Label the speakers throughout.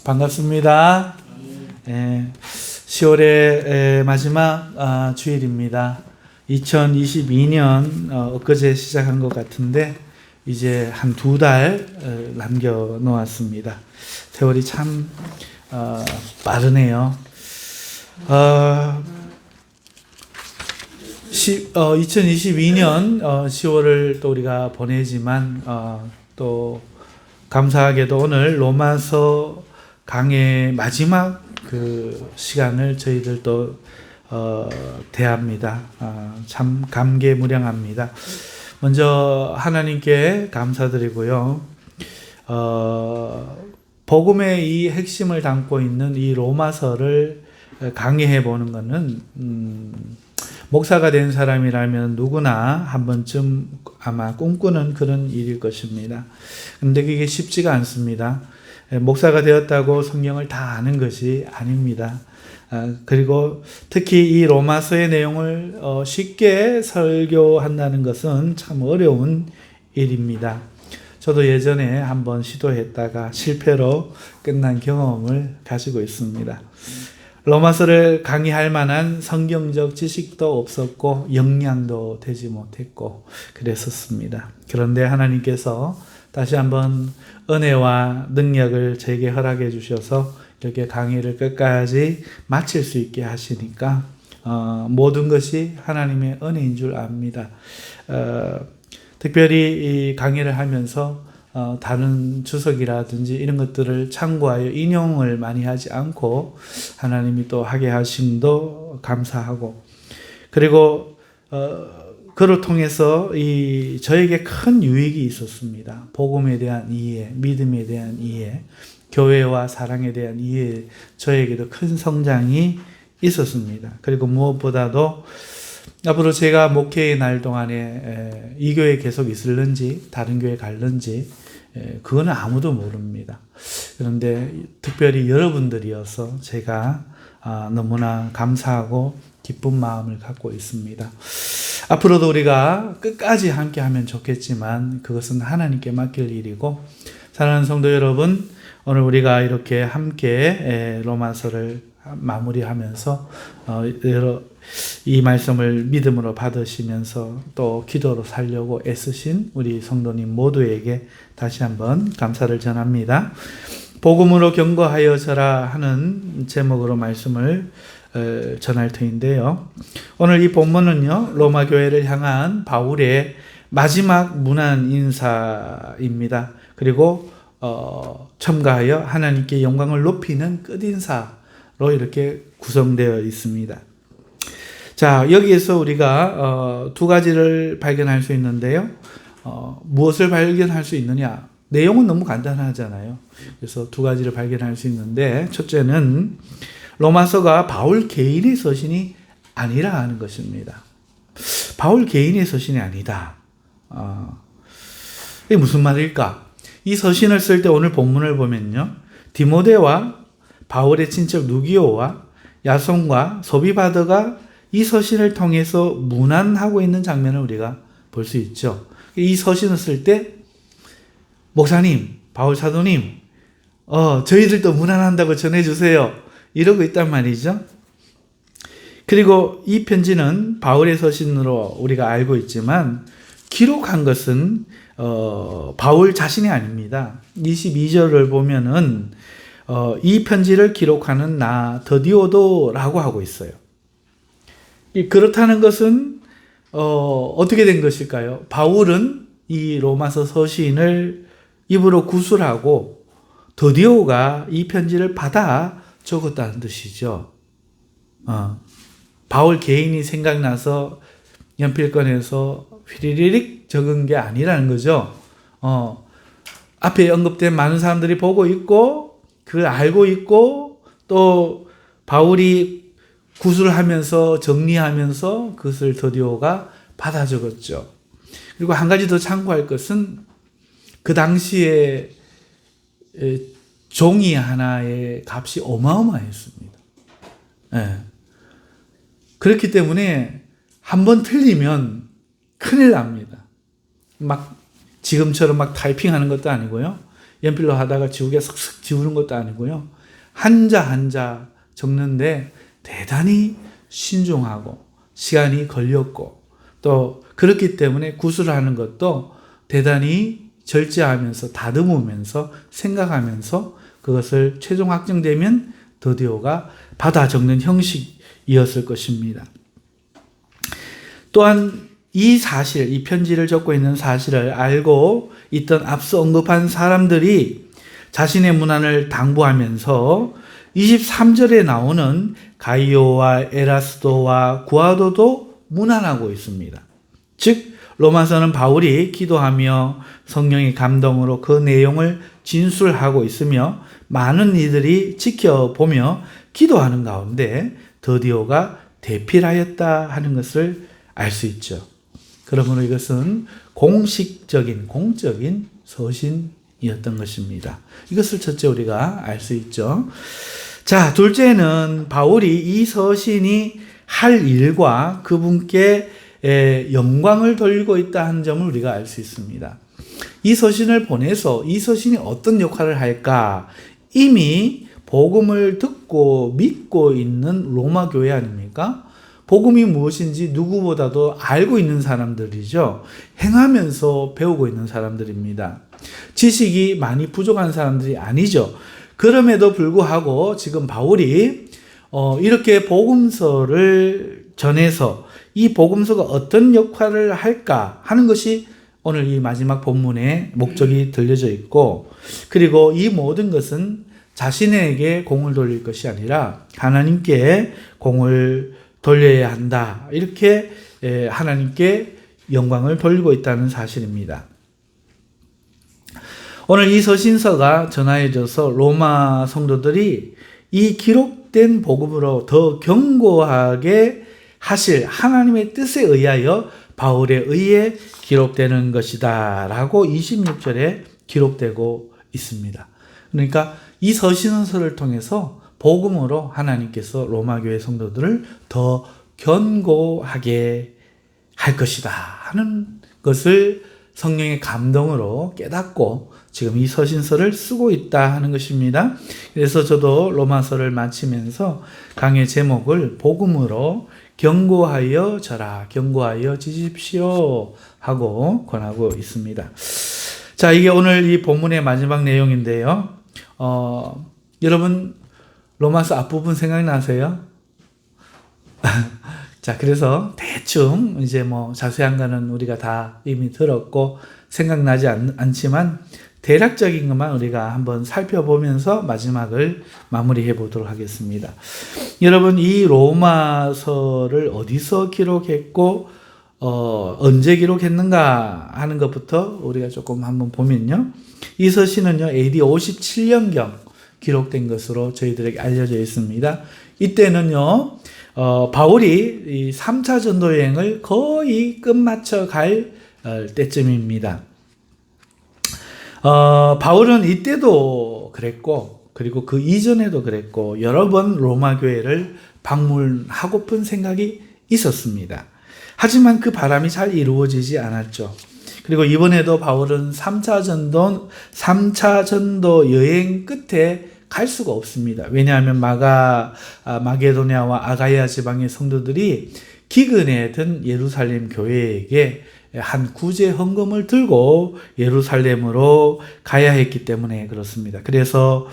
Speaker 1: 반갑습니다. 10월의 마지막 주일입니다. 2022년 엊그제 시작한 것 같은데 이제 한 2달 남겨놓았습니다. 세월이 참 빠르네요. 2022년 10월을 또 우리가 보내지만 또 감사하게도 오늘 로마서 강의 마지막 그 시간을 저희들 또 대합니다. 참 감개무량합니다. 먼저 하나님께 감사드리고요. 복음의 이 핵심을 담고 있는 이 로마서를 강의해 보는 것은 목사가 된 사람이라면 누구나 한 번쯤 아마 꿈꾸는 그런 일일 것입니다. 근데 그게 쉽지가 않습니다. 목사가 되었다고 성경을 다 아는 것이 아닙니다. 그리고 특히 이 로마서의 내용을 쉽게 설교한다는 것은 참 어려운 일입니다. 저도 예전에 한번 시도했다가 실패로 끝난 경험을 가지고 있습니다. 로마서를 강의할 만한 성경적 지식도 없었고 역량도 되지 못했고 그랬었습니다. 그런데 하나님께서 다시 한번 은혜와 능력을 저에게 허락해 주셔서 이렇게 강의를 끝까지 마칠 수 있게 하시니까 모든 것이 하나님의 은혜인 줄 압니다. 특별히 이 강의를 하면서 다른 주석이라든지 이런 것들을 참고하여 인용을 많이 하지 않고 하나님이 또 하게 하심도 감사하고, 그리고 그를 통해서 저에게 큰 유익이 있었습니다. 복음에 대한 이해, 믿음에 대한 이해, 교회와 사랑에 대한 이해, 저에게도 큰 성장이 있었습니다. 그리고 무엇보다도 앞으로 제가 목회의 날 동안에 이 교회에 계속 있을는지 다른 교회 갈는지 그거는 아무도 모릅니다. 그런데 특별히 여러분들이어서 제가 너무나 감사하고 기쁜 마음을 갖고 있습니다. 앞으로도 우리가 끝까지 함께 하면 좋겠지만 그것은 하나님께 맡길 일이고, 사랑하는 성도 여러분, 오늘 우리가 이렇게 함께 로마서를 마무리하면서 이 말씀을 믿음으로 받으시면서 또 기도로 살려고 애쓰신 우리 성도님 모두에게 다시 한번 감사를 전합니다. 복음으로 경고하여져라 하는 제목으로 말씀을 전할 터인데요. 오늘 이 본문은요, 로마 교회를 향한 바울의 마지막 문안 인사입니다. 그리고 첨가하여 하나님께 영광을 높이는 끝인사로 이렇게 구성되어 있습니다. 자, 여기에서 우리가 두 가지를 발견할 수 있는데요. 무엇을 발견할 수 있느냐? 내용은 너무 간단하잖아요. 그래서 두 가지를 발견할 수 있는데, 첫째는 로마서가 바울 개인의 서신이 아니라 하는 것입니다. 바울 개인의 서신이 아니다. 이게 무슨 말일까? 이 서신을 쓸 때 오늘 본문을 보면요, 디모데와 바울의 친척 누기오와 야손과 소비바더가 이 서신을 통해서 문안하고 있는 장면을 우리가 볼 수 있죠. 이 서신을 쓸 때 목사님, 바울 사도님, 저희들도 문안한다고 전해주세요, 이러고 있단 말이죠. 그리고 이 편지는 바울의 서신으로 우리가 알고 있지만 기록한 것은 바울 자신이 아닙니다. 22절을 보면은 이 편지를 기록하는 나 더디오도라고 하고 있어요. 그렇다는 것은 어떻게 된 것일까요? 바울은 이 로마서 서신을 입으로 구술하고 더디오가 이 편지를 받아 적었다는 뜻이죠. 바울 개인이 생각나서 연필 꺼내서 휘리릭 적은 게 아니라는 거죠. 앞에 언급된 많은 사람들이 보고 있고 그걸 알고 있고 또 바울이 구술하면서 정리하면서 그것을 더디오가 받아 적었죠. 그리고 한 가지 더 참고할 것은 그 당시에 종이 하나의 값이 어마어마했습니다. 네. 그렇기 때문에 한번 틀리면 큰일 납니다. 막 지금처럼 막 타이핑하는 것도 아니고요. 연필로 하다가 지우개 슥슥 지우는 것도 아니고요. 한자 한자 적는데 대단히 신중하고 시간이 걸렸고 또 그렇기 때문에 구술을 하는 것도 대단히 절제하면서 다듬으면서 생각하면서 그것을 최종 확정되면 드디어가 받아 적는 형식이었을 것입니다. 또한 이 사실, 이 편지를 적고 있는 사실을 알고 있던 앞서 언급한 사람들이 자신의 문안을 당부하면서 23절에 나오는 가이오와 에라스도와 구아도도 문안하고 있습니다. 즉 로마서는 바울이 기도하며 성령의 감동으로 그 내용을 진술하고 있으며 많은 이들이 지켜보며 기도하는 가운데 드디어가 대필하였다 하는 것을 알 수 있죠. 그러므로 이것은 공식적인 공적인 서신이었던 것입니다. 이것을 첫째 우리가 알 수 있죠. 자, 둘째는 바울이 이 서신이 할 일과 그분께 영광을 돌리고 있다 하는 점을 우리가 알 수 있습니다. 이 서신을 보내서 이 서신이 어떤 역할을 할까? 이미 복음을 듣고 믿고 있는 로마 교회 아닙니까? 복음이 무엇인지 누구보다도 알고 있는 사람들이죠. 행하면서 배우고 있는 사람들입니다. 지식이 많이 부족한 사람들이 아니죠. 그럼에도 불구하고 지금 바울이 이렇게 복음서를 전해서 이 복음서가 어떤 역할을 할까 하는 것이 오늘 이 마지막 본문의 목적이 들려져 있고, 그리고 이 모든 것은 자신에게 공을 돌릴 것이 아니라 하나님께 공을 돌려야 한다. 이렇게 하나님께 영광을 돌리고 있다는 사실입니다. 오늘 이 서신서가 전하여져서 로마 성도들이 이 기록된 복음으로 더 견고하게 하실 하나님의 뜻에 의하여 바울에 의해 기록되는 것이다 라고 26절에 기록되고 있습니다. 그러니까 이 서신서를 통해서 복음으로 하나님께서 로마교회 성도들을 더 견고하게 할 것이다 하는 것을 성령의 감동으로 깨닫고 지금 이 서신서를 쓰고 있다 하는 것입니다. 그래서 저도 로마서를 마치면서 강의 제목을 복음으로 견고하여 져라, 견고하여 지십시오 하고 권하고 있습니다. 자, 이게 오늘 이 본문의 마지막 내용인데요. 여러분 로마서 앞부분 생각나세요? 자, 그래서 대충 이제 뭐 자세한 거는 우리가 다 이미 들었고 생각나지 않지만 대략적인 것만 우리가 한번 살펴보면서 마지막을 마무리해 보도록 하겠습니다. 여러분, 이 로마서를 어디서 기록했고 언제 기록했는가 하는 것부터 우리가 조금 한번 보면요. 이 서신은요, AD 57년경 기록된 것으로 저희들에게 알려져 있습니다. 이때는요, 바울이 이 3차 전도 여행을 거의 끝마쳐 갈 때쯤입니다. 바울은 이때도 그랬고, 그리고 그 이전에도 그랬고, 여러 번 로마 교회를 방문하고픈 생각이 있었습니다. 하지만 그 바람이 잘 이루어지지 않았죠. 그리고 이번에도 바울은 3차 전도 여행 끝에 갈 수가 없습니다. 왜냐하면 마게도냐와 아가야 지방의 성도들이 기근에 든 예루살렘 교회에게 한 구제 헌금을 들고 예루살렘으로 가야 했기 때문에 그렇습니다. 그래서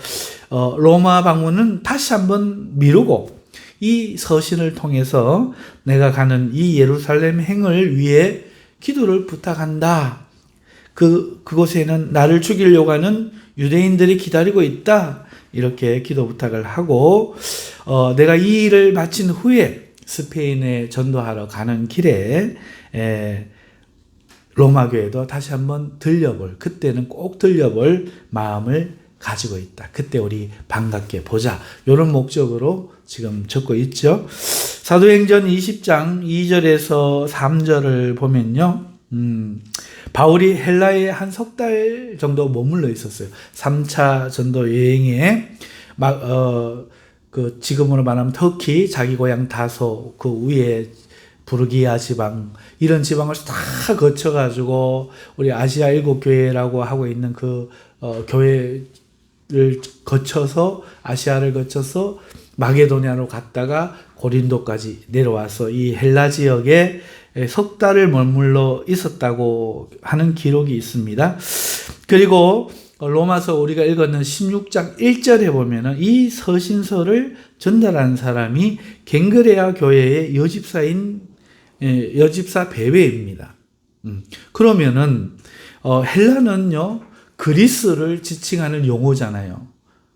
Speaker 1: 로마 방문은 다시 한번 미루고 이 서신을 통해서 내가 가는 이 예루살렘 행을 위해 기도를 부탁한다. 그곳에는 나를 죽이려고 하는 유대인들이 기다리고 있다. 이렇게 기도 부탁을 하고 내가 이 일을 마친 후에 스페인에 전도하러 가는 길에 로마 교회도 다시 한번 그때는 꼭 들려볼 마음을 가지고 있다. 그때 우리 반갑게 보자. 이런 목적으로 지금 적고 있죠. 사도행전 20장 2절에서 3절을 보면요. 바울이 헬라에 한 석 달 정도 머물러 있었어요. 3차 전도 여행에 지금으로 말하면 터키, 자기 고향 다소, 그 위에 부르기아 지방, 이런 지방을 다 거쳐가지고 우리 아시아 일곱 교회라고 하고 있는 그 교회를 거쳐서 아시아를 거쳐서 마게도냐로 갔다가 고린도까지 내려와서 이 헬라 지역에 석 달을 머물러 있었다고 하는 기록이 있습니다. 그리고 로마서 우리가 읽었는 16장 1절에 보면은 이 서신서를 전달한 사람이 갱그레아 교회의 여집사인 여집사 베베입니다. 그러면은 헬라는요 그리스를 지칭하는 용어잖아요.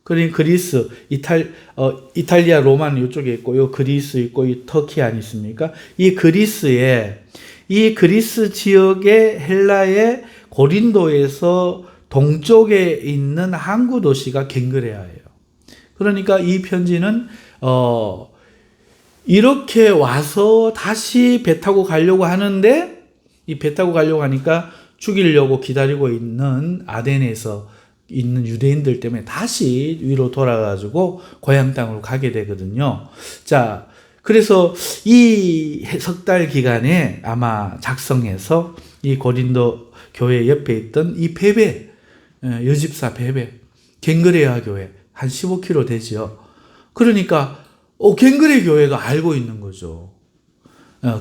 Speaker 1: 그러니까 그리스, 이탈리아, 로마는 이쪽에 있고, 요 그리스 있고, 이 터키 아니십니까? 이 그리스 지역의 헬라의 고린도에서 동쪽에 있는 항구 도시가 갱그레아예요. 그러니까 이 편지는, 이렇게 와서 다시 배 타고 가려고 하는데, 이 배 타고 가려고 하니까 죽이려고 기다리고 있는 아덴에서 있는 유대인들 때문에 다시 위로 돌아가지고 고향 땅으로 가게 되거든요. 자, 그래서 이 석 달 기간에 아마 작성해서 이 고린도 교회 옆에 있던 이 베베, 여집사 베베, 갱그레아 교회, 한 15km 되죠. 그러니까, 갱그레 교회가 알고 있는 거죠.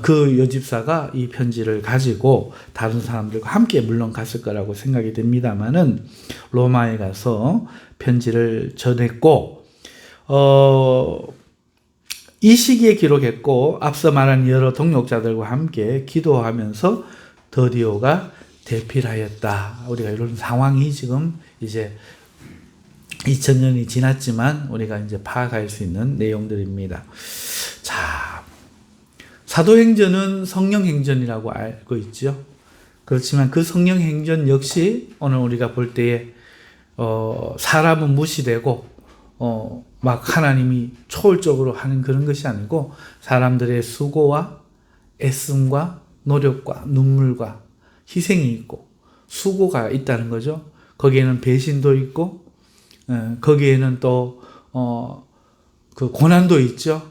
Speaker 1: 그 여집사가 이 편지를 가지고 다른 사람들과 함께 물론 갔을 거라고 생각이 됩니다만은 로마에 가서 편지를 전했고, 이 시기에 기록했고, 앞서 말한 여러 동역자들과 함께 기도하면서 드디어가 대필하였다. 우리가 이런 상황이 지금 이제 2000년이 지났지만 우리가 이제 파악할 수 있는 내용들입니다. 자, 사도행전은 성령행전이라고 알고 있죠. 그렇지만 그 성령행전 역시 오늘 우리가 볼 때에 사람은 무시되고 막 하나님이 초월적으로 하는 그런 것이 아니고 사람들의 수고와 애씀과 노력과 눈물과 희생이 있고 수고가 있다는 거죠. 거기에는 배신도 있고 거기에는 또 그 고난도 있죠.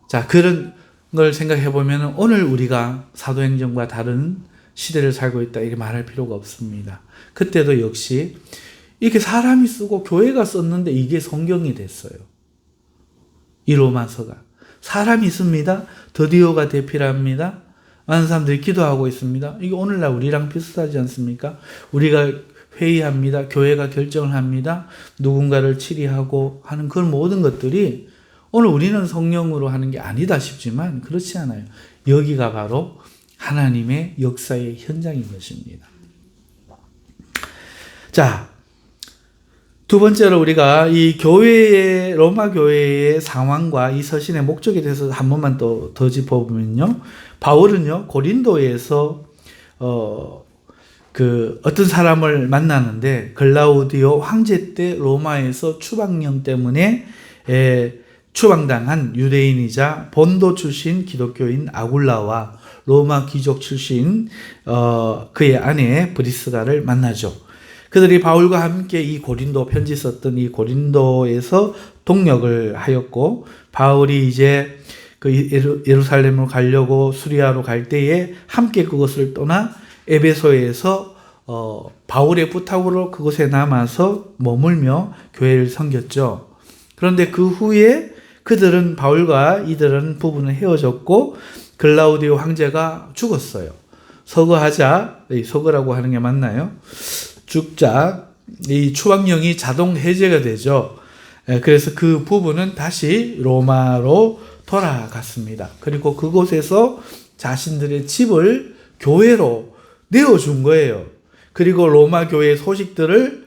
Speaker 1: 자, 그런 걸 생각해 보면 오늘 우리가 사도행전과 다른 시대를 살고 있다 이렇게 말할 필요가 없습니다. 그때도 역시 이렇게 사람이 쓰고 교회가 썼는데 이게 성경이 됐어요. 이 로마서가 사람이 씁니다. 드디어가 대필합니다. 많은 사람들이 기도하고 있습니다. 이게 오늘날 우리랑 비슷하지 않습니까? 우리가 회의합니다. 교회가 결정을 합니다. 누군가를 치리하고 하는 그런 모든 것들이 오늘 우리는 성령으로 하는 게 아니다 싶지만 그렇지 않아요. 여기가 바로 하나님의 역사의 현장인 것입니다. 자, 두 번째로 우리가 이 교회의, 로마 교회의 상황과 이 서신의 목적에 대해서 한 번만 더 짚어보면요. 바울은요, 고린도에서, 어떤 사람을 만나는데, 글라우디오 황제 때 로마에서 추방령 때문에, 추방당한 유대인이자 본도 출신 기독교인 아굴라와 로마 귀족 출신 그의 아내 브리스가를 만나죠. 그들이 바울과 함께 이 고린도 편지 썼던 이 고린도에서 동역을 하였고, 바울이 이제 그 예루살렘으로 가려고 수리아로 갈 때에 함께 그것을 떠나 에베소에서 바울의 부탁으로 그곳에 남아서 머물며 교회를 섬겼죠. 그런데 그 후에 바울과 이들은 부부는 헤어졌고 글라우디오 황제가 죽었어요. 서거라고 하는 게 맞나요? 죽자 이 추방령이 자동 해제가 되죠. 그래서 그 부부는 다시 로마로 돌아갔습니다. 그리고 그곳에서 자신들의 집을 교회로 내어준 거예요. 그리고 로마 교회의 소식들을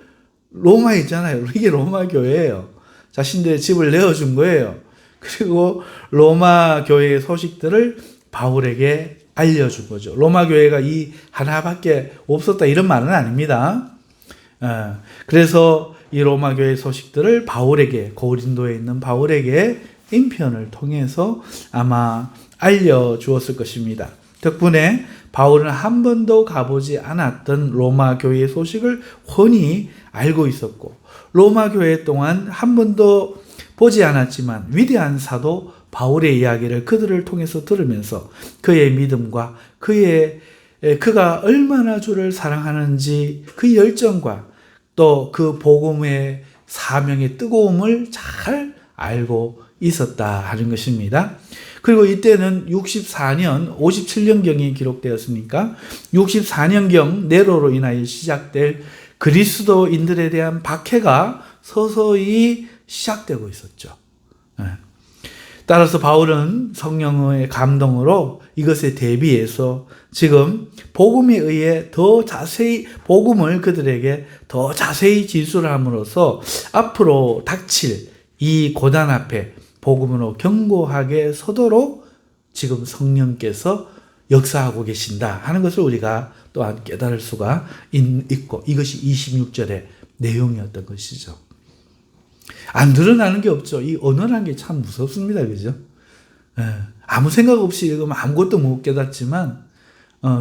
Speaker 1: 로마에 있잖아요. 이게 로마 교회예요. 자신들의 집을 내어준 거예요. 그리고 로마 교회의 소식들을 바울에게 알려준 거죠. 로마 교회가 이 하나밖에 없었다 이런 말은 아닙니다. 그래서 이 로마 교회의 소식들을 고린도에 있는 바울에게 인편을 통해서 아마 알려주었을 것입니다. 덕분에 바울은 한 번도 가보지 않았던 로마 교회의 소식을 훤히 알고 있었고, 로마 교회 동안 한 번도 보지 않았지만 위대한 사도 바울의 이야기를 그들을 통해서 들으면서 그의 믿음과 그가 얼마나 주를 사랑하는지 그 열정과 또 그 복음의 사명의 뜨거움을 잘 알고 있었다 하는 것입니다. 그리고 이때는 64년, 57년경이 기록되었으니까 64년경 네로로 인하여 시작될 그리스도인들에 대한 박해가 서서히 시작되고 있었죠. 따라서 바울은 성령의 감동으로 이것에 대비해서 지금 복음에 의해 더 자세히 복음을 그들에게 더 자세히 진술을 함으로써 앞으로 닥칠 이 고난 앞에 복음으로 견고하게 서도록 지금 성령께서 역사하고 계신다 하는 것을 우리가 또한 깨달을 수가 있고, 이것이 26절의 내용이었던 것이죠. 안 드러나는 게 없죠. 이 언어라는 게 참 무섭습니다. 그죠? 아무 생각 없이 읽으면 아무것도 못 깨닫지만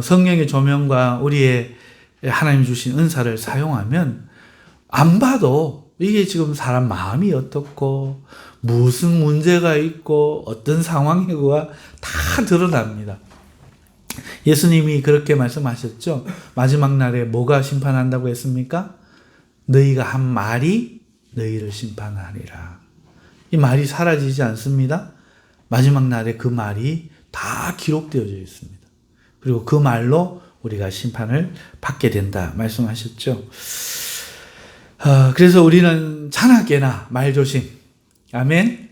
Speaker 1: 성령의 조명과 우리의 하나님 주신 은사를 사용하면 안 봐도 이게 지금 사람 마음이 어떻고 무슨 문제가 있고 어떤 상황이고가 다 드러납니다. 예수님이 그렇게 말씀하셨죠. 마지막 날에 뭐가 심판한다고 했습니까? 너희가 한 말이 너희를 심판하리라. 이 말이 사라지지 않습니다. 마지막 날에 그 말이 다 기록되어져 있습니다. 그리고 그 말로 우리가 심판을 받게 된다 말씀하셨죠. 그래서 우리는 자나깨나 말조심, 아멘.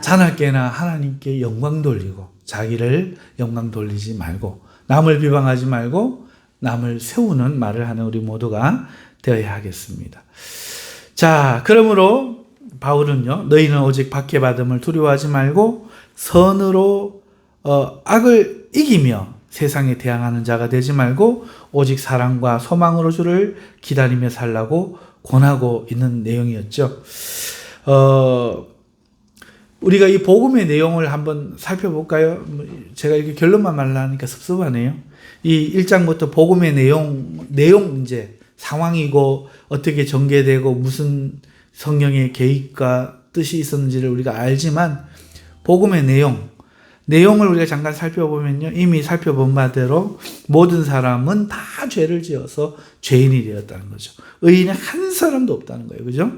Speaker 1: 자나깨나 하나님께 영광 돌리고 자기를 영광 돌리지 말고 남을 비방하지 말고 남을 세우는 말을 하는 우리 모두가 되어야 하겠습니다. 자, 그러므로 바울은요, 너희는 오직 박해받음을 두려워하지 말고 선으로 악을 이기며 세상에 대항하는 자가 되지 말고 오직 사랑과 소망으로 주를 기다리며 살라고 권하고 있는 내용이었죠. 우리가 이 복음의 내용을 한번 살펴볼까요? 제가 이렇게 결론만 말하니까 섭섭하네요. 이 1장부터 복음의 내용 이제 상황이고 어떻게 전개되고 무슨 성령의 계획과 뜻이 있었는지를 우리가 알지만 복음의 내용을 우리가 잠깐 살펴보면요. 이미 살펴본 바대로 모든 사람은 다 죄를 지어서 죄인이 되었다는 거죠. 의인이 한 사람도 없다는 거예요. 그죠?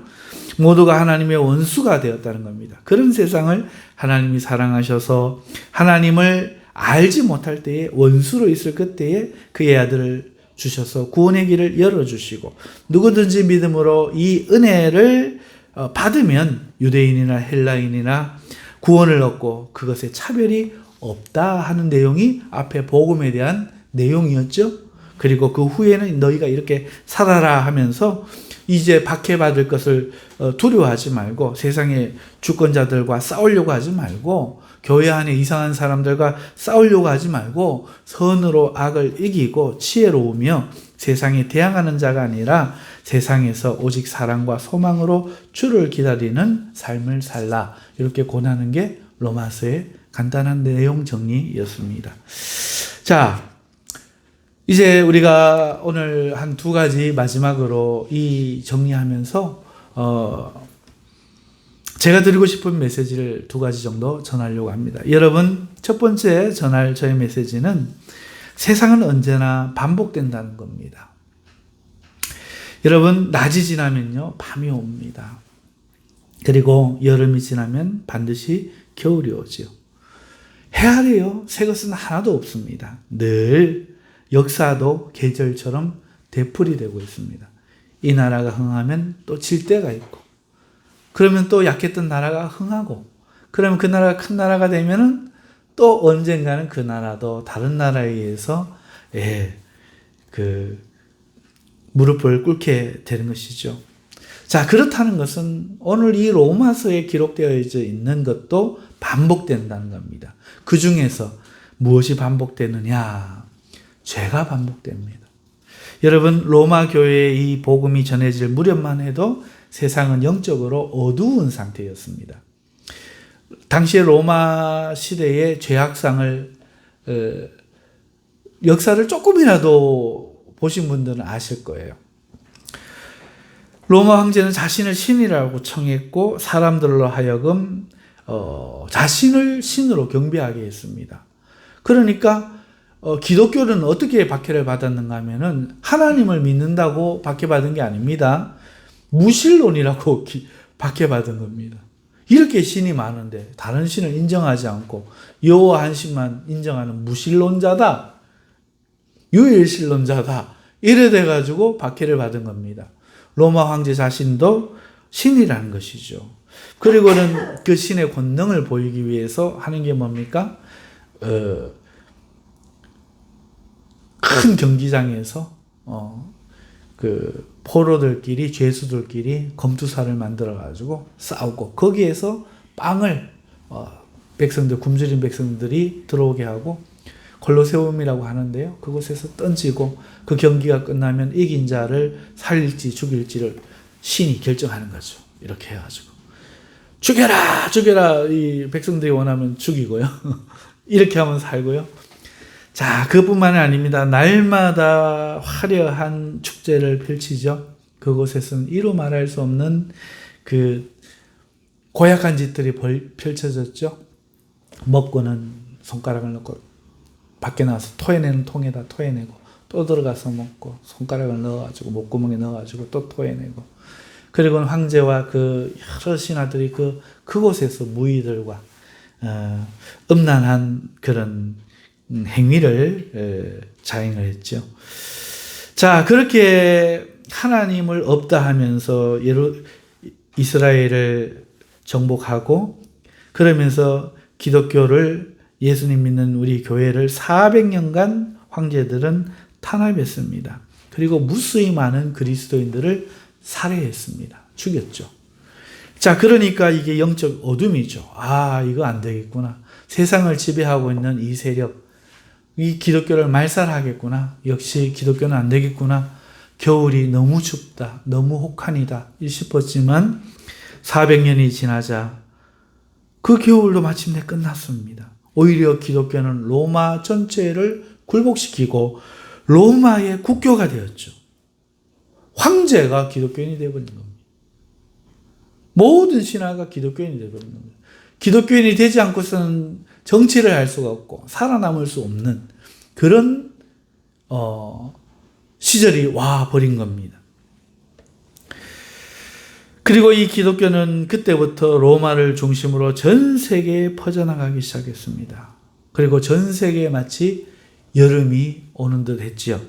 Speaker 1: 모두가 하나님의 원수가 되었다는 겁니다. 그런 세상을 하나님이 사랑하셔서 하나님을 알지 못할 때에 원수로 있을 그때에 그의 아들을 주셔서 구원의 길을 열어주시고 누구든지 믿음으로 이 은혜를 받으면 유대인이나 헬라인이나 구원을 얻고 그것에 차별이 없다 하는 내용이 앞에 복음에 대한 내용이었죠. 그리고 그 후에는 너희가 이렇게 살아라 하면서 이제 박해받을 것을 두려워하지 말고 세상의 주권자들과 싸우려고 하지 말고 교회 안에 이상한 사람들과 싸우려고 하지 말고 선으로 악을 이기고 지혜로우며 세상에 대항하는 자가 아니라 세상에서 오직 사랑과 소망으로 주를 기다리는 삶을 살라. 이렇게 권하는 게 로마서의 간단한 내용 정리였습니다. 자, 이제 우리가 오늘 한 두 가지 마지막으로 이 정리하면서 제가 드리고 싶은 메시지를 두 가지 정도 전하려고 합니다. 여러분, 첫 번째 전할 저의 메시지는 세상은 언제나 반복된다는 겁니다. 여러분, 낮이 지나면요, 밤이 옵니다. 그리고 여름이 지나면 반드시 겨울이 오죠. 해 아래요, 새 것은 하나도 없습니다. 늘 역사도 계절처럼 되풀이 되고 있습니다. 이 나라가 흥하면 또 질 때가 있고, 그러면 또 약했던 나라가 흥하고, 그러면 그 나라가 큰 나라가 되면은 또 언젠가는 그 나라도 다른 나라에 의해서 무릎을 꿇게 되는 것이죠. 자, 그렇다는 것은 오늘 이 로마서에 기록되어 있는 것도 반복된다는 겁니다. 그 중에서 무엇이 반복되느냐? 죄가 반복됩니다. 여러분, 로마 교회에 이 복음이 전해질 무렵만 해도 세상은 영적으로 어두운 상태였습니다. 당시에 로마 시대의 죄악상을 역사를 조금이라도 보신 분들은 아실 거예요. 로마 황제는 자신을 신이라고称했고 사람들로 하여금 자신을 신으로 경배하게 했습니다. 그러니까 기독교는 어떻게 박해를 받았는가 하면은 하나님을 믿는다고 박해받은 게 아닙니다. 무신론이라고 박해받은 겁니다. 이렇게 신이 많은데 다른 신을 인정하지 않고 여호와 한 신만 인정하는 무신론자다, 유일신론자다, 이래 돼가지고 박해를 받은 겁니다. 로마 황제 자신도 신이라는 것이죠. 그리고는 그 신의 권능을 보이기 위해서 하는 게 뭡니까? 큰 경기장에서 그 포로들끼리, 죄수들끼리 검투사를 만들어 가지고 싸우고, 거기에서 빵을 백성들, 굶주린 백성들이 들어오게 하고, 콜로세움이라고 하는데요, 그곳에서 던지고 그 경기가 끝나면 이긴 자를 살릴지 죽일지를 신이 결정하는 거죠. 이렇게 해가지고 죽여라 죽여라, 이 백성들이 원하면 죽이고요. 이렇게 하면 살고요. 자, 그뿐만이 아닙니다. 날마다 화려한 축제를 펼치죠. 그곳에서는 이루 말할 수 없는 그 고약한 짓들이 펼쳐졌죠. 먹고는 손가락을 넣고 밖에 나와서 토해내는 통에다 토해내고, 또 들어가서 먹고 손가락을 넣어가지고 목구멍에 넣어가지고 또 토해내고, 그리고는 황제와 그 여러 신하들이 그곳에서 무의들과 음란한 그런 행위를 자행을 했죠. 자, 그렇게 하나님을 없다 하면서 이스라엘을 정복하고, 그러면서 기독교를, 예수님 믿는 우리 교회를 400년간 황제들은 탄압했습니다. 그리고 무수히 많은 그리스도인들을 살해했습니다. 죽였죠. 자, 그러니까 이게 영적 어둠이죠. 아, 이거 안 되겠구나. 세상을 지배하고 있는 이 세력, 이 기독교를 말살하겠구나. 역시 기독교는 안 되겠구나. 겨울이 너무 춥다, 너무 혹한이다 싶었지만 400년이 지나자 그 겨울도 마침내 끝났습니다. 오히려 기독교는 로마 전체를 굴복시키고 로마의 국교가 되었죠. 황제가 기독교인이 되어버린 겁니다. 모든 신하가 기독교인이 되어버린 겁니다. 기독교인이 되지 않고서는 정치를 할 수가 없고 살아남을 수 없는 그런 시절이 와버린 겁니다. 그리고 이 기독교는 그때부터 로마를 중심으로 전 세계에 퍼져나가기 시작했습니다. 그리고 전 세계에 마치 여름이 오는 듯 했지요.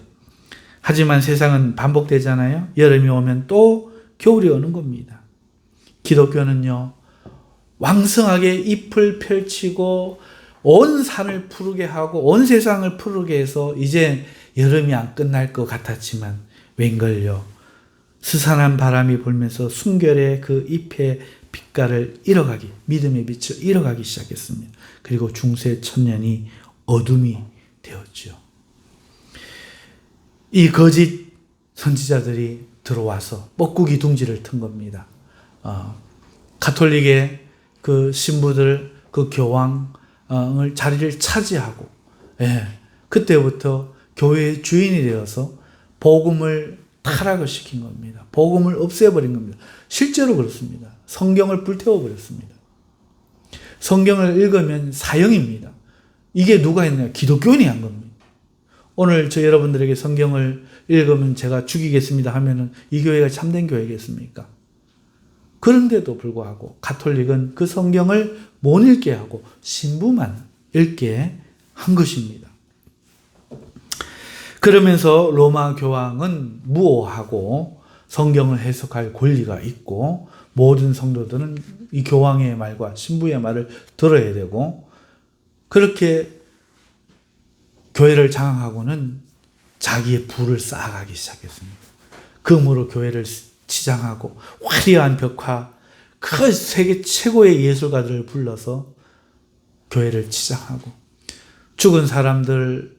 Speaker 1: 하지만 세상은 반복되잖아요. 여름이 오면 또 겨울이 오는 겁니다. 기독교는요, 왕성하게 잎을 펼치고 온 산을 푸르게 하고 온 세상을 푸르게 해서 이제 여름이 안 끝날 것 같았지만 웬걸요, 스산한 바람이 불면서 순결의 그 잎의 빛깔을 잃어가기, 믿음의 빛을 잃어가기 시작했습니다. 그리고 중세 천년이 어둠이 되었죠. 이 거짓 선지자들이 들어와서 뻐꾸기 둥지를 튼 겁니다. 가톨릭의 그 신부들, 그 교황을 자리를 차지하고, 그때부터 교회의 주인이 되어서 복음을 타락을 시킨 겁니다. 복음을 없애버린 겁니다. 실제로 그렇습니다. 성경을 불태워버렸습니다. 성경을 읽으면 사형입니다. 이게 누가 했냐? 기독교인이 한 겁니다. 오늘 저 여러분들에게 성경을 읽으면 제가 죽이겠습니다 하면은 이 교회가 참된 교회겠습니까? 그런데도 불구하고 가톨릭은 그 성경을 못 읽게 하고 신부만 읽게 한 것입니다. 그러면서 로마 교황은 무오하고 성경을 해석할 권리가 있고 모든 성도들은 이 교황의 말과 신부의 말을 들어야 되고, 그렇게 교회를 장악하고는 자기의 부를 쌓아가기 시작했습니다. 금으로 교회를 치장하고 화려한 벽화, 그 세계 최고의 예술가들을 불러서 교회를 치장하고, 죽은 사람들,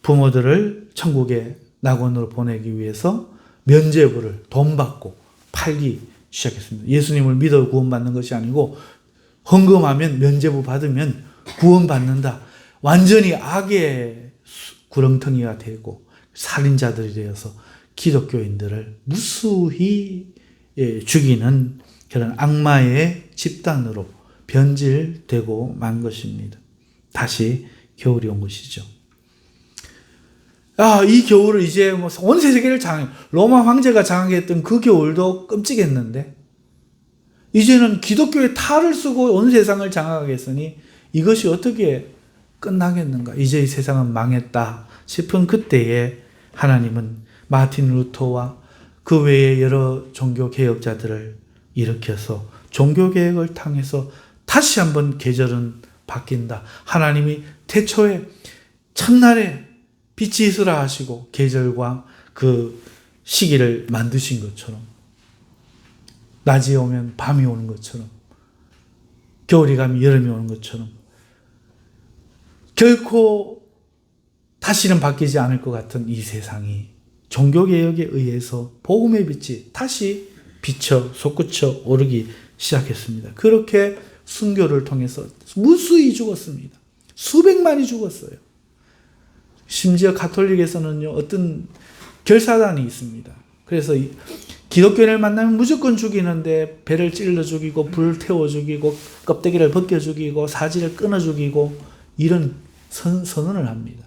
Speaker 1: 부모들을 천국의 낙원으로 보내기 위해서 면죄부를 돈 받고 팔기 시작했습니다. 예수님을 믿어 구원받는 것이 아니고 헌금하면 면죄부 받으면 구원받는다. 완전히 악의 구렁텅이가 되고 살인자들이 되어서 기독교인들을 무수히 죽이는 그런 악마의 집단으로 변질되고 만 것입니다. 다시 겨울이 온 것이죠. 이 겨울을 이제 뭐 온 세계를 로마 황제가 장악했던 그 겨울도 끔찍했는데, 이제는 기독교의 탈을 쓰고 온 세상을 장악하겠으니 이것이 어떻게 끝나겠는가? 이제 이 세상은 망했다 싶은 그때에 하나님은 마틴 루터와 그 외에 여러 종교 개혁자들을 일으켜서 종교개혁을 통해서 다시 한번 계절은 바뀐다. 하나님이 태초에 첫날에 빛이 있으라 하시고 계절과 그 시기를 만드신 것처럼, 낮이 오면 밤이 오는 것처럼, 겨울이 가면 여름이 오는 것처럼 결코 다시는 바뀌지 않을 것 같은 이 세상이 종교개혁에 의해서 복음의 빛이 다시 비쳐 솟구쳐 오르기 시작했습니다. 그렇게 순교를 통해서 무수히 죽었습니다. 수백만이 죽었어요. 심지어 가톨릭에서는요, 어떤 결사단이 있습니다. 그래서 기독교인을 만나면 무조건 죽이는데 배를 찔러 죽이고 불 태워 죽이고 껍데기를 벗겨 죽이고 사지를 끊어 죽이고 이런 선언을 합니다.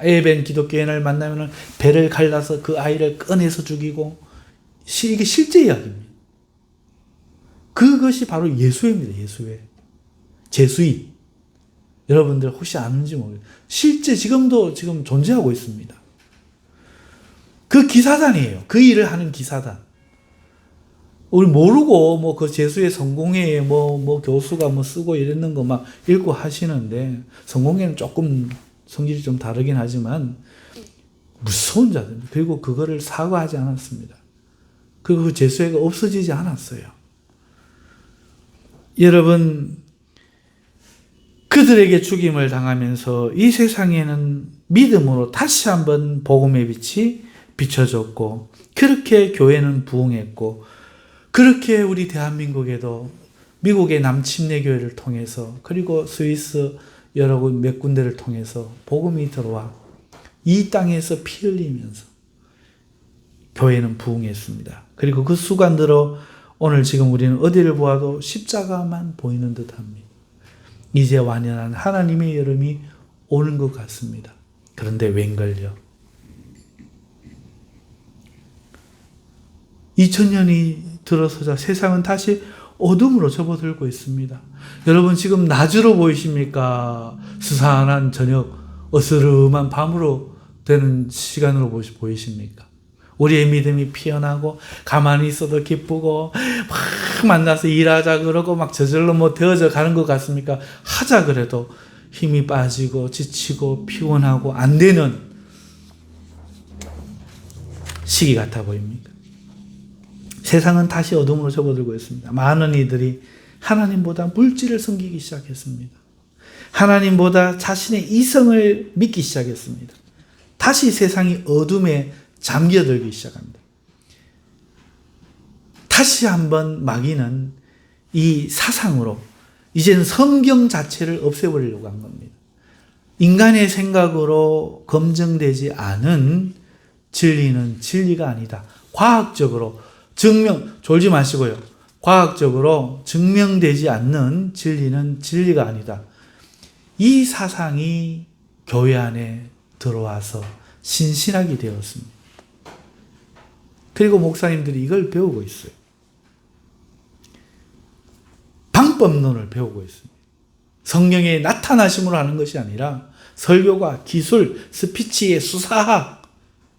Speaker 1: 애밴 기독교인을 만나면 배를 갈라서 그 아이를 꺼내서 죽이고, 이게 실제 이야기입니다. 그것이 바로 예수회입니다. 예수회. 제수잇. 여러분들 혹시 아는지 모르겠어요. 실제 지금도 존재하고 있습니다. 그 기사단이에요. 그 일을 하는 기사단. 우리 모르고 그 제수의 성공회에 교수가 쓰고 이랬는 거 막 읽고 하시는데, 성공회는 조금 성질이 좀 다르긴 하지만 무서운 자들입니다. 그리고 그거를 사과하지 않았습니다. 그리고 그 제수회가 없어지지 않았어요. 여러분, 그들에게 죽임을 당하면서 이 세상에는 믿음으로 다시 한번 복음의 빛이 비춰졌고, 그렇게 교회는 부흥했고, 그렇게 우리 대한민국에도 미국의 남침례교회를 통해서, 그리고 스위스 여러 몇 군데를 통해서 복음이 들어와 이 땅에서 피 흘리면서 교회는 부흥했습니다. 그리고 그 수간들어 오늘 지금 우리는 어디를 보아도 십자가만 보이는 듯합니다. 이제 완연한 하나님의 여름이 오는 것 같습니다. 그런데 웬걸요? 2000년이 들어서자 세상은 다시 어둠으로 접어들고 있습니다. 여러분, 지금 낮으로 보이십니까? 스산한 저녁, 어스름한 밤으로 되는 시간으로 보이십니까? 우리의 믿음이 피어나고 가만히 있어도 기쁘고 막 만나서 일하자 그러고 막 저절로 되어져 가는 것 같습니까? 하자 그래도 힘이 빠지고 지치고 피곤하고 안 되는 시기 같아 보입니까? 세상은 다시 어둠으로 접어들고 있습니다. 많은 이들이 하나님보다 물질을 섬기기 시작했습니다. 하나님보다 자신의 이성을 믿기 시작했습니다. 다시 세상이 어둠에 잠겨들기 시작합니다. 다시 한번 마귀는 이 사상으로 이제는 성경 자체를 없애버리려고 한 겁니다. 인간의 생각으로 검증되지 않은 진리는 진리가 아니다. 과학적으로 졸지 마시고요. 과학적으로 증명되지 않는 진리는 진리가 아니다. 이 사상이 교회 안에 들어와서 신신하게 되었습니다. 그리고 목사님들이 이걸 배우고 있어요. 방법론을 배우고 있습니다. 성령의 나타나심으로 하는 것이 아니라 설교가 기술, 스피치의 수사학,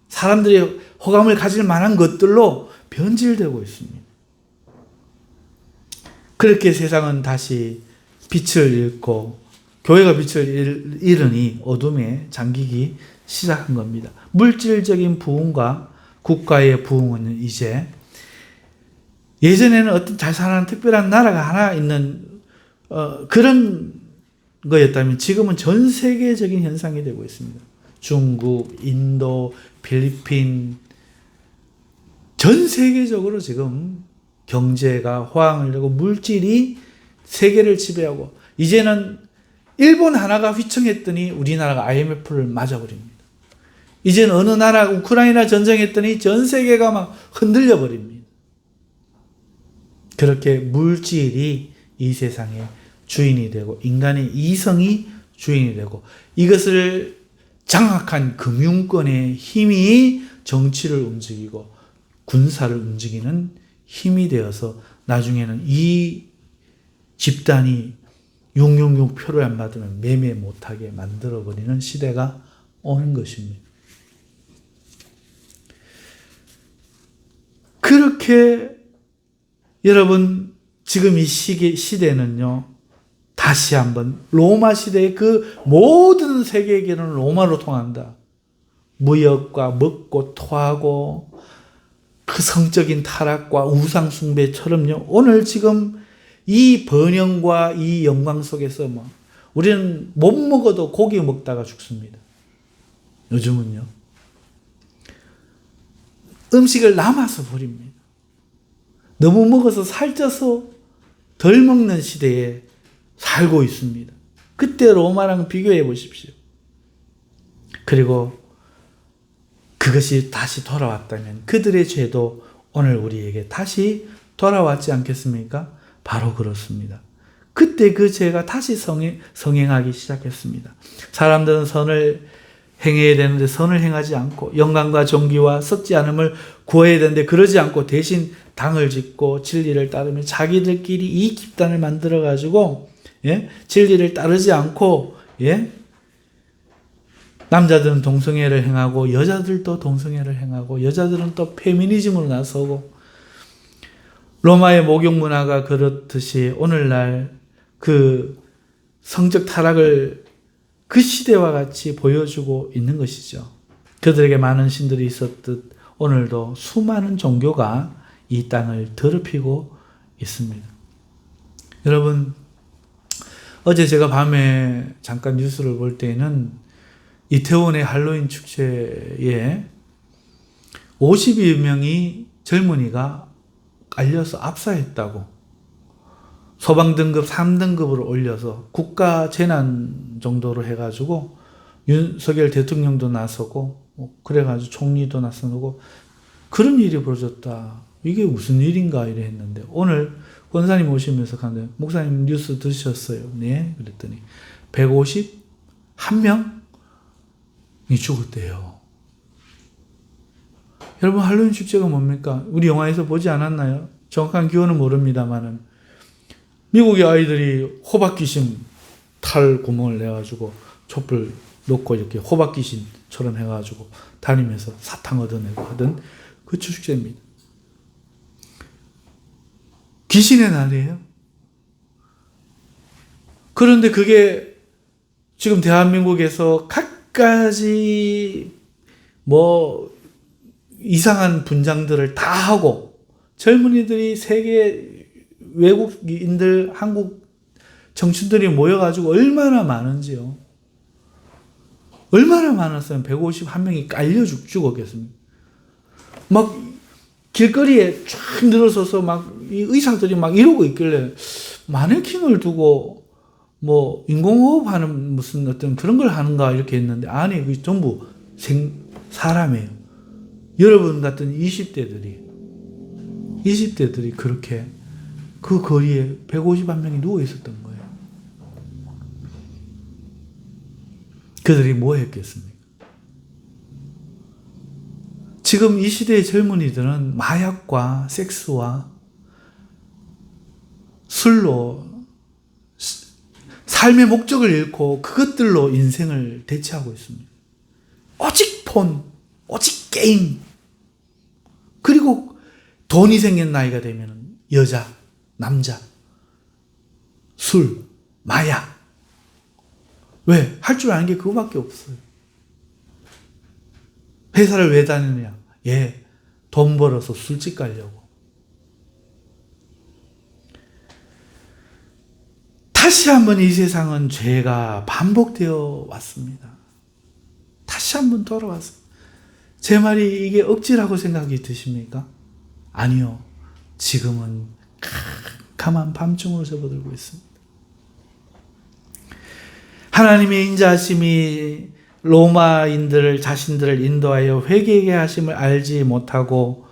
Speaker 1: 사람들의 호감을 가질 만한 것들로 변질되고 있습니다. 그렇게 세상은 다시 빛을 잃고 교회가 빛을 잃으니 어둠에 잠기기 시작한 겁니다. 물질적인 부흥과 국가의 부흥은 이제 예전에는 어떤 잘 사는 특별한 나라가 하나 있는 그런 거였다면 지금은 전 세계적인 현상이 되고 있습니다. 중국, 인도, 필리핀, 전 세계적으로 지금 경제가 호황을 내고 물질이 세계를 지배하고, 이제는 일본 하나가 휘청했더니 우리나라가 IMF를 맞아버립니다. 이제는 어느 나라 우크라이나 전쟁했더니 전 세계가 막 흔들려 버립니다. 그렇게 물질이 이 세상의 주인이 되고 인간의 이성이 주인이 되고, 이것을 장악한 금융권의 힘이 정치를 움직이고 군사를 움직이는 힘이 되어서 나중에는 이 집단이 666 표를 안 받으면 매매 못하게 만들어버리는 시대가 오는 것입니다. 그렇게 여러분 지금 이 시대는요, 다시 한번 로마 시대의 그 모든 세계에게는 로마로 통한다. 무역과 먹고 토하고 그 성적인 타락과 우상 숭배처럼요. 오늘 지금 이 번영과 이 영광 속에서 우리는 못 먹어도 고기 먹다가 죽습니다. 요즘은요. 음식을 남아서 버립니다. 너무 먹어서 살쪄서 덜 먹는 시대에 살고 있습니다. 그때 로마랑 비교해 보십시오. 그리고 그것이 다시 돌아왔다면 그들의 죄도 오늘 우리에게 다시 돌아왔지 않겠습니까? 바로 그렇습니다. 그때 그 죄가 다시 성행하기 시작했습니다. 사람들은 선을 행해야 되는데 선을 행하지 않고 영광과 존귀와 썩지 않음을 구해야 되는데 그러지 않고 대신 당을 짓고 진리를 따르며 자기들끼리 이 집단을 만들어 가지고 진리를 따르지 않고 남자들은 동성애를 행하고 여자들도 동성애를 행하고 여자들은 또 페미니즘으로 나서고 로마의 목욕 문화가 그렇듯이 오늘날 그 성적 타락을 그 시대와 같이 보여주고 있는 것이죠. 그들에게 많은 신들이 있었듯 오늘도 수많은 종교가 이 땅을 더럽히고 있습니다. 여러분, 어제 제가 밤에 잠깐 뉴스를 볼 때는 이태원의 할로윈 축제에 50여 명이 젊은이가 깔려서 압사했다고 소방등급 3등급으로 올려서 국가재난 정도로 해가지고 윤석열 대통령도 나서고 그래가지고 총리도 나서고 그런 일이 벌어졌다. 이게 무슨 일인가 이래 했는데 오늘 권사님 오시면서 가는데 목사님 뉴스 들으셨어요? 네. 그랬더니 151명이 죽었대요. 여러분 할로윈 축제가 뭡니까? 우리 영화에서 보지 않았나요? 정확한 기호는 모릅니다만은 미국의 아이들이 호박귀신 탈 구멍을 내가지고 촛불 놓고 이렇게 호박귀신처럼 해가지고 다니면서 사탕 얻어내고 하던 그 축제입니다. 귀신의 날이에요. 그런데 그게 지금 대한민국에서 갖가지 이상한 분장들을 다 하고 젊은이들이 세계 외국인들 한국 청춘들이 모여가지고 얼마나 많은지요. 얼마나 많았으면 151명이 깔려 죽었겠습니까? 막 길거리에 쫙 늘어서서 이 의사들이 이러고 있길래 마네킹을 두고 인공호흡 하는 무슨 어떤 그런 걸 하는가 이렇게 했는데 아니 그게 전부 사람이에요. 여러분 같은 20대들이 그렇게 그 거리에 151명이 누워 있었던 거예요. 그들이 뭐 했겠습니까? 지금 이 시대의 젊은이들은 마약과 섹스와 술로 삶의 목적을 잃고 그것들로 인생을 대체하고 있습니다. 오직 폰, 오직 게임, 그리고 돈이 생긴 나이가 되면 여자, 남자, 술, 마약. 왜? 할 줄 아는 게 그거밖에 없어요. 회사를 왜 다니느냐? 돈 벌어서 술집 가려고. 다시 한번 이 세상은 죄가 반복되어 왔습니다. 다시 한번 돌아왔습니다. 제 말이 이게 억지라고 생각이 드십니까? 아니요. 지금은 캄캄한 밤중으로 접어들고 있습니다. 하나님의 인자하심이 로마인들을 자신들을 인도하여 회개하게 하심을 알지 못하고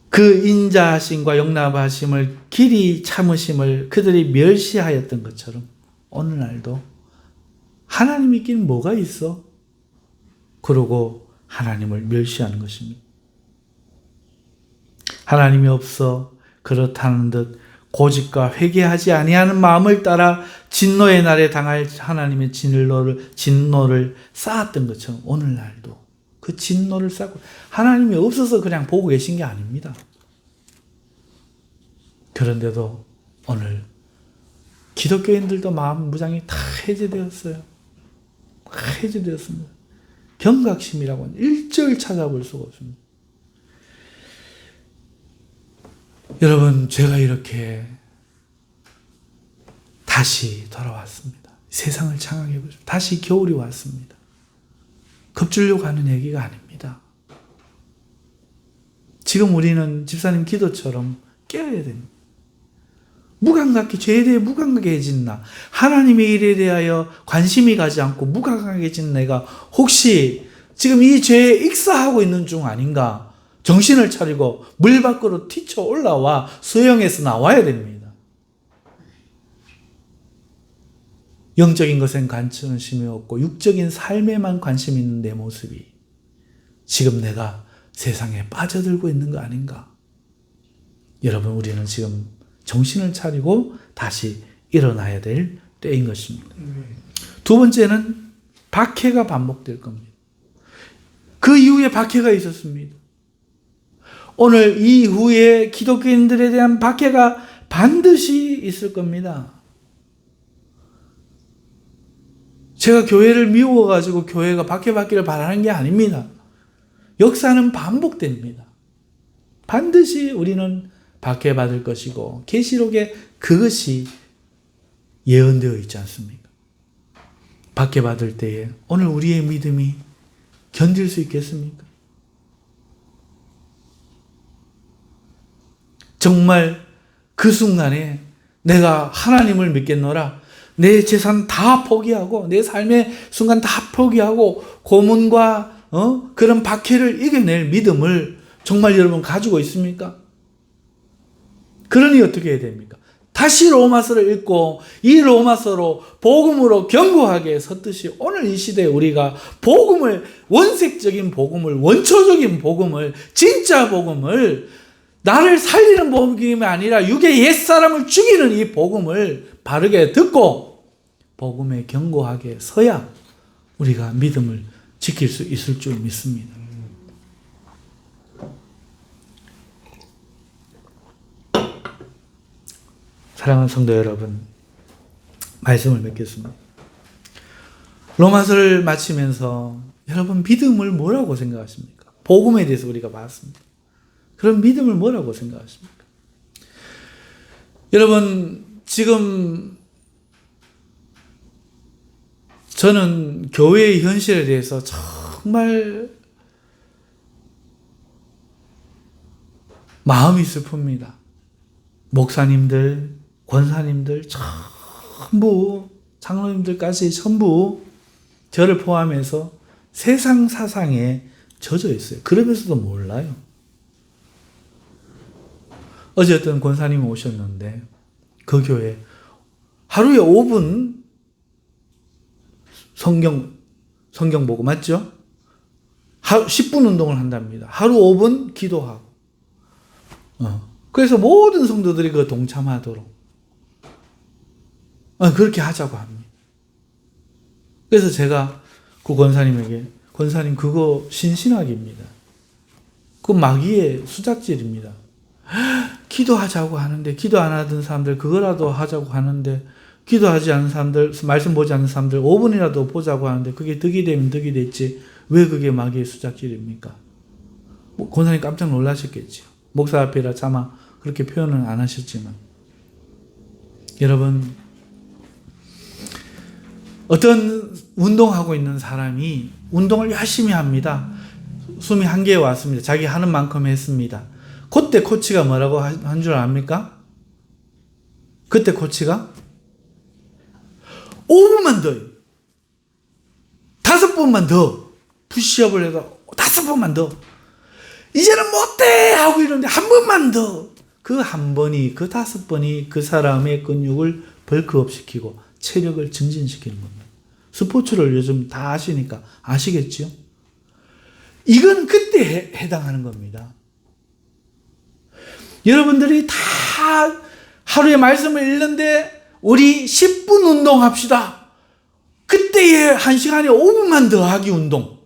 Speaker 1: 그 인자하심과 용납하심을 길이 참으심을 그들이 멸시하였던 것처럼 오늘날도 하나님 있기는 뭐가 있어? 그러고 하나님을 멸시하는 것입니다. 하나님이 없어 그렇다는 듯 고집과 회개하지 아니하는 마음을 따라 진노의 날에 당할 하나님의 진노를 쌓았던 것처럼 오늘날도 그 진노를 쌓고, 하나님이 없어서 그냥 보고 계신 게 아닙니다. 그런데도 오늘 기독교인들도 마음 무장이 다 해제되었어요. 해제되었습니다. 경각심이라고는 일절 찾아볼 수가 없습니다. 여러분, 제가 이렇게 다시 돌아왔습니다. 세상을 창황해 보십시오. 다시 겨울이 왔습니다. 겁주려고 하는 얘기가 아닙니다. 지금 우리는 집사님 기도처럼 깨어야 됩니다. 무감각해, 죄에 대해 무감각해진 나, 하나님의 일에 대하여 관심이 가지 않고 무감각해진 내가 혹시 지금 이 죄에 익사하고 있는 중 아닌가? 정신을 차리고 물 밖으로 튀쳐 올라와 수영해서 나와야 됩니다. 영적인 것엔 관심이 없고 육적인 삶에만 관심이 있는 내 모습이 지금 내가 세상에 빠져들고 있는 거 아닌가? 여러분, 우리는 지금 정신을 차리고 다시 일어나야 될 때인 것입니다. 두 번째는 박해가 반복될 겁니다. 그 이후에 박해가 있었습니다. 오늘 이후에 기독교인들에 대한 박해가 반드시 있을 겁니다. 제가 교회를 미워가지고 교회가 박해받기를 바라는 게 아닙니다. 역사는 반복됩니다. 반드시 우리는 박해받을 것이고 계시록에 그것이 예언되어 있지 않습니까? 박해받을 때에 오늘 우리의 믿음이 견딜 수 있겠습니까? 정말 그 순간에 내가 하나님을 믿겠노라, 내 재산 다 포기하고 내 삶의 순간 다 포기하고 고문과 그런 박해를 이겨낼 믿음을 정말 여러분 가지고 있습니까? 그러니 어떻게 해야 됩니까? 다시 로마서를 읽고 이 로마서로 복음으로 견고하게 섰듯이 오늘 이 시대에 우리가 복음을, 원색적인 복음을, 원초적인 복음을, 진짜 복음을, 나를 살리는 복음이 아니라 육의 옛사람을 죽이는 이 복음을 바르게 듣고 복음에 견고하게 서야 우리가 믿음을 지킬 수 있을 줄 믿습니다. 사랑하는 성도 여러분, 말씀을 맺겠습니다. 로마서를 마치면서 여러분, 믿음을 뭐라고 생각하십니까? 복음에 대해서 우리가 봤습니다. 그럼 믿음을 뭐라고 생각하십니까? 여러분, 지금 저는 교회의 현실에 대해서 정말 마음이 슬픕니다. 목사님들, 권사님들 전부, 장로님들까지 전부 저를 포함해서 세상 사상에 젖어 있어요. 그러면서도 몰라요. 어제 어떤 권사님이 오셨는데 그 교회 하루에 5분 성경 보고, 맞죠? 10분 운동을 한답니다. 하루 5분 기도하고. 그래서 모든 성도들이 그 동참하도록 그렇게 하자고 합니다. 그래서 제가 그 권사님에게, 권사님 그거 신신학입니다. 그 마귀의 수작질입니다. 기도하자고 하는데, 기도 안 하던 사람들 그거라도 하자고 하는데, 기도하지 않는 사람들, 말씀 보지 않는 사람들 5분이라도 보자고 하는데 그게 덕이 되면 덕이 됐지 왜 그게 마귀의 수작질입니까? 권사님 깜짝 놀라셨겠죠. 목사 앞이라 차마 그렇게 표현은 안 하셨지만, 여러분, 어떤 운동하고 있는 사람이 운동을 열심히 합니다. 숨이 한계에 왔습니다. 자기 하는 만큼 했습니다. 그때 코치가 뭐라고 한 줄 압니까? 그때 코치가 5분만 더요. 5번만 더. 푸시업을 해서 5번만 더. 이제는 못해! 하고 이러는데 한 번만 더. 그 한 번이, 그 5번이 그 사람의 근육을 벌크업 시키고 체력을 증진시키는 겁니다. 스포츠를 요즘 다 아시니까 아시겠죠? 이건 그때 해당하는 겁니다. 여러분들이 다 하루에 말씀을 읽는데 우리 10분 운동합시다. 그때에 1시간에 5분만 더 하기 운동.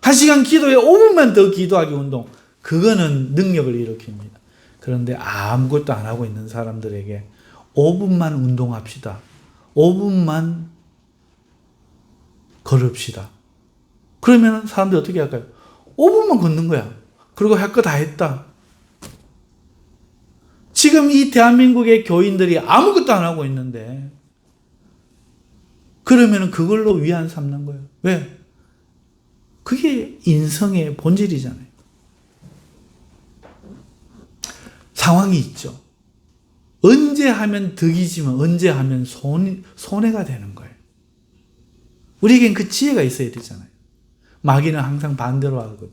Speaker 1: 1시간 기도에 5분만 더 기도하기 운동. 그거는 능력을 일으킵니다. 그런데 아무것도 안 하고 있는 사람들에게 5분만 운동합시다. 5분만 걸읍시다. 그러면 사람들이 어떻게 할까요? 5분만 걷는 거야. 그리고 할 거 다 했다. 지금 이 대한민국의 교인들이 아무것도 안 하고 있는데 그러면 그걸로 위안 삼는 거예요. 왜? 그게 인성의 본질이잖아요. 상황이 있죠. 언제 하면 득이지만 언제 하면 손해가 되는 거예요. 우리에겐 그 지혜가 있어야 되잖아요. 마귀는 항상 반대로 하거든.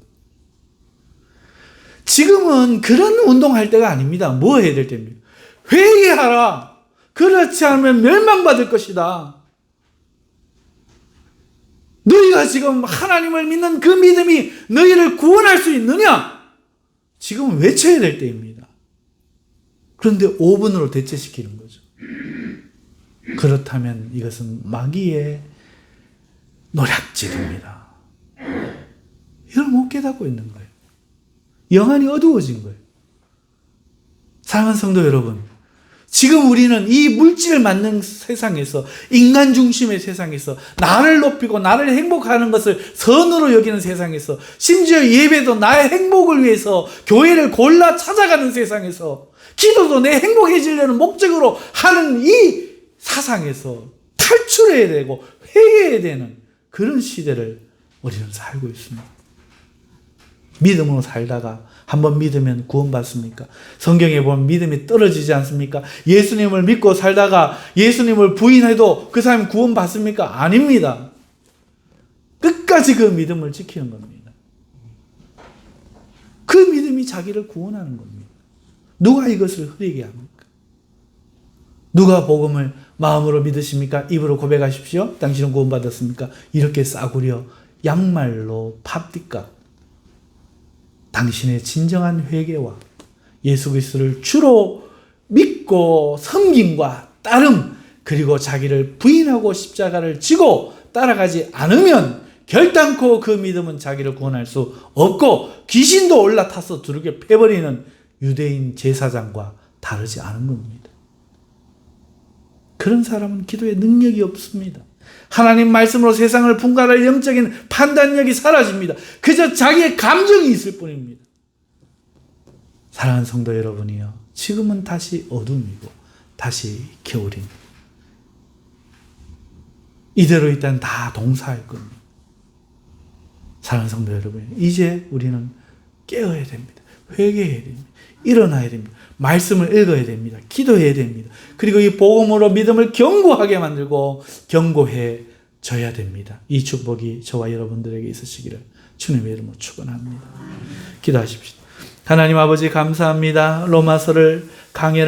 Speaker 1: 지금은 그런 운동할 때가 아닙니다. 뭐 해야 될 때입니까? 회개하라. 그렇지 않으면 멸망받을 것이다. 너희가 지금 하나님을 믿는 그 믿음이 너희를 구원할 수 있느냐? 지금은 외쳐야 될 때입니다. 그런데 5분으로 대체시키는 거죠. 그렇다면 이것은 마귀의 노략질입니다. 이걸 못 깨닫고 있는 거예요. 영안이 어두워진 거예요. 사랑하는 성도 여러분, 지금 우리는 이 물질을 만든 세상에서, 인간 중심의 세상에서, 나를 높이고 나를 행복하는 것을 선으로 여기는 세상에서, 심지어 예배도 나의 행복을 위해서 교회를 골라 찾아가는 세상에서, 기도도 내 행복해지려는 목적으로 하는 이 사상에서 탈출해야 되고 회개해야 되는 그런 시대를 우리는 살고 있습니다. 믿음으로 살다가 한번 믿으면 구원받습니까? 성경에 보면 믿음이 떨어지지 않습니까? 예수님을 믿고 살다가 예수님을 부인해도 그 사람이 구원받습니까? 아닙니다. 끝까지 그 믿음을 지키는 겁니다. 그 믿음이 자기를 구원하는 겁니다. 누가 이것을 흐리게 합니까? 누가 복음을 마음으로 믿으십니까? 입으로 고백하십시오. 당신은 구원받았습니까? 이렇게 싸구려 양말로 팝디까? 당신의 진정한 회개와 예수 그리스도를 주로 믿고 섬김과 따름, 그리고 자기를 부인하고 십자가를 지고 따라가지 않으면 결단코 그 믿음은 자기를 구원할 수 없고 귀신도 올라타서 두르게 패버리는 유대인 제사장과 다르지 않은 겁니다. 그런 사람은 기도에 능력이 없습니다. 하나님 말씀으로 세상을 분갈할 영적인 판단력이 사라집니다. 그저 자기의 감정이 있을 뿐입니다. 사랑하는 성도 여러분이요, 지금은 다시 어둠이고 다시 겨울입니다. 이대로 있다면 다 동사할 겁니다. 사랑하는 성도 여러분, 이제 우리는 깨어야 됩니다. 회개해야 됩니다. 일어나야 됩니다. 말씀을 읽어야 됩니다. 기도해야 됩니다. 그리고 이 복음으로 믿음을 견고하게 만들고 견고해져야 됩니다. 이 축복이 저와 여러분들에게 있으시기를 주님의 이름으로 축원합니다. 기도하십시오. 하나님 아버지 감사합니다. 로마서를 강해를